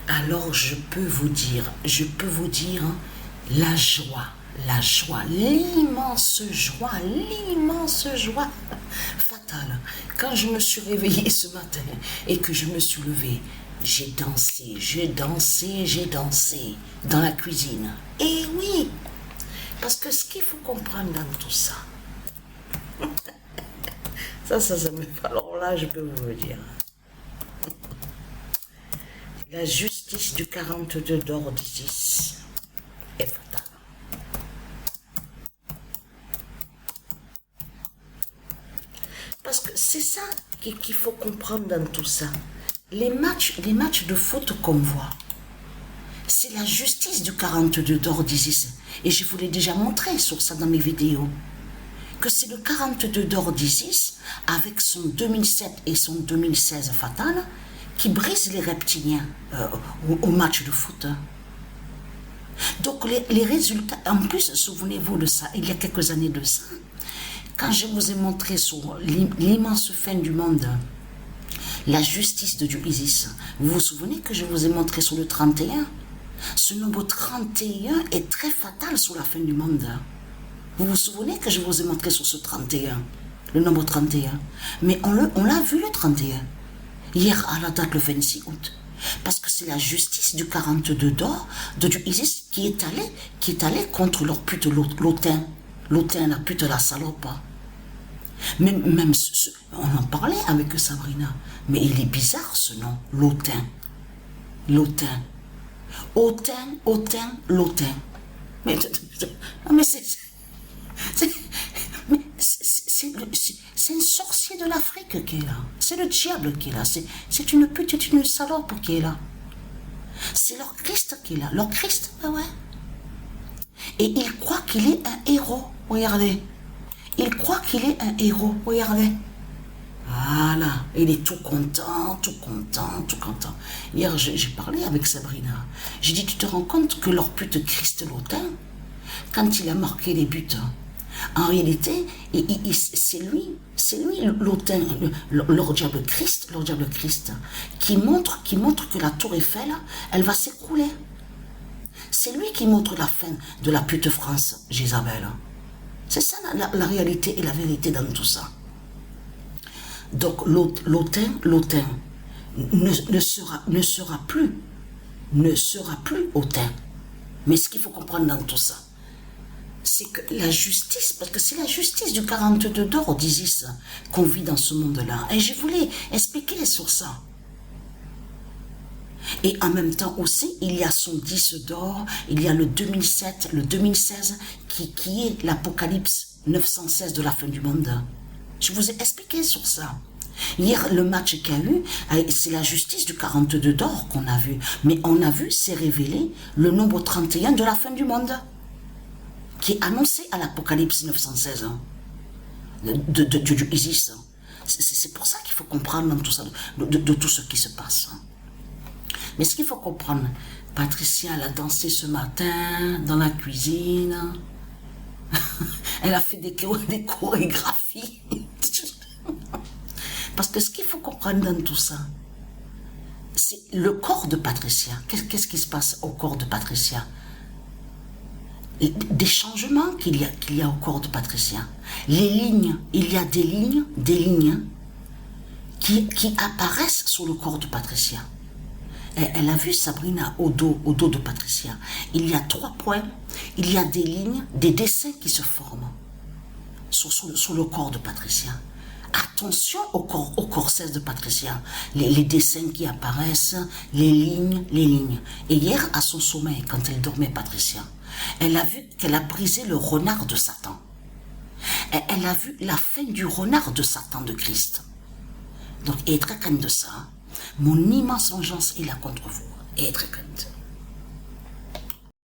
Alors je peux vous dire, hein, la joie, l'immense joie fatale. Quand je me suis réveillée ce matin et que je me suis levée, j'ai dansé dans la cuisine. Et oui, parce que ce qu'il faut comprendre dans tout ça, ça me fait. Alors là, je peux vous le dire. La justice du 42 d'or d'Isis est fatale. Parce que c'est ça qu'il faut comprendre dans tout ça. Les matchs de foot qu'on voit, c'est la justice du 42 d'or d'Isis. Et je vous l'ai déjà montré sur ça dans mes vidéos. Que c'est le 42 d'or d'Isis, avec son 2007 et son 2016 fatal, qui brise les reptiliens au match de foot. Donc les résultats, en plus, souvenez-vous de ça, il y a quelques années de ça, quand je vous ai montré sur l'immense fin du monde, la justice de Dieu Isis, vous vous souvenez que je vous ai montré sur le 31? Ce nombre 31 est très fatal sur la fin du monde. Vous vous souvenez que je vous ai montré sur ce 31, le nombre 31? Mais on l'a vu le 31. Hier, à la date le 26 août, parce que c'est la justice du 42 d'or de Dieu Isis qui est allé contre leur pute l'autin, la pute, la salope. Même on en parlait avec Sabrina, mais il est bizarre ce nom, l'autin. Autin. Mais c'est un sorcier de l'Afrique qui est là. C'est le diable qui est là. C'est une pute, c'est une salope qui est là. C'est leur Christ qui est là. Leur Christ, ouais. Et il croit qu'il est un héros. Regardez. Il croit qu'il est un héros. Regardez. Voilà. Il est tout content. Hier, j'ai parlé avec Sabrina. J'ai dit, tu te rends compte que leur pute Christ l'autin, quand il a marqué les buts, en réalité, c'est lui l'autin, leur diable Christ, qui montre que la tour Eiffel, elle va s'écrouler. C'est lui qui montre la fin de la pute France, Jézabel. C'est ça la réalité et la vérité dans tout ça. Donc l'autin ne sera plus autin. Mais ce qu'il faut comprendre dans tout ça, c'est que la justice, parce que c'est la justice du 42 d'or d'Isis qu'on vit dans ce monde-là. Et je voulais expliquer sur ça. Et en même temps aussi, il y a son 10 d'or, il y a le 2007, le 2016, qui est l'Apocalypse 916 de la fin du monde. Je vous ai expliqué sur ça. Hier, le match qu'il y a eu, c'est la justice du 42 d'or qu'on a vu. Mais on a vu, c'est révélé, le nombre 31 de la fin du monde, qui est annoncé à l'Apocalypse 916, de Isis. C'est pour ça qu'il faut comprendre dans tout ça, de tout ce qui se passe. Mais ce qu'il faut comprendre, Patricia, elle a dansé ce matin dans la cuisine. Elle a fait des chorégraphies. Parce que ce qu'il faut comprendre dans tout ça, c'est le corps de Patricia. Qu'est-ce qui se passe au corps de Patricia? Des changements qu'il y a au corps de Patricia. Les lignes, il y a des lignes qui apparaissent sur le corps de Patricia. Elle a vu Sabrina au dos de Patricia. Il y a 3 points, il y a des lignes, des dessins qui se forment sur le corps de Patricia. Attention au corset de Patricia, les dessins qui apparaissent, les lignes. Et hier, à son sommeil, quand elle dormait, Patricia, elle a vu qu'elle a brisé le renard de Satan. Elle a vu la fin du renard de Satan de Christ. Donc, et très crainte de ça, mon immense vengeance est là contre vous. Et très crainte.